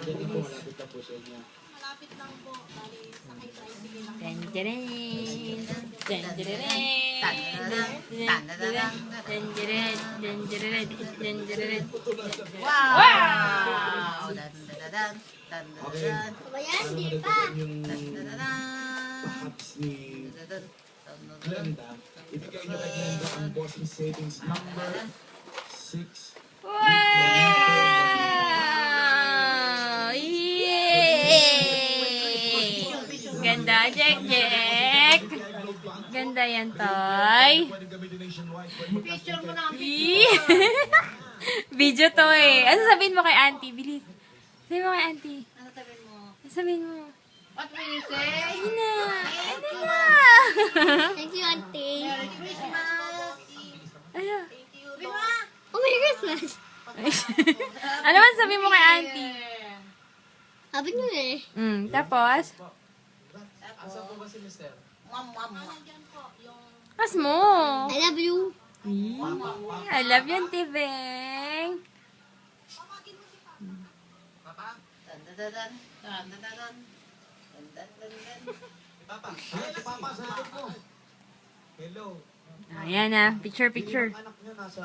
Diyan po, malapit lang po sa inyo. Malapit lang po. Bali, sakay tricycle lang. Tangerine. Tangerine. Tangerine. Tangerine. Wow! Okay. Ba yan? Para Di madagdagan pa. yung perhaps ni Glenda, ibigay niyo kay Glenda ang bossing savings number 6. Wow! Yay! Ganda, Jack Jack. Ganda yan, Toy. Picture mo na ang Video to eh. Ano sabihin mo kay auntie? Bilis. Sabihin mo kay auntie. Ano sabihin mo? Sabihin mo. What will you say? Ina. Ano na? Thank you, auntie. Merry Christmas! Ano? Bima! Oh, Merry Christmas. Ano man sabihin mo kay auntie? Sabi mo eh. Tapos? Asa po ba si Mister? Mwam, mwam, mwam. Pas mo. I love you. I love you, Auntie Beng. Dandadadan, dandadadan, dandadadan. Papa, ay, Papa, sa likod mo. Hello. Ayan na. Picture, picture. Anak niyo nasa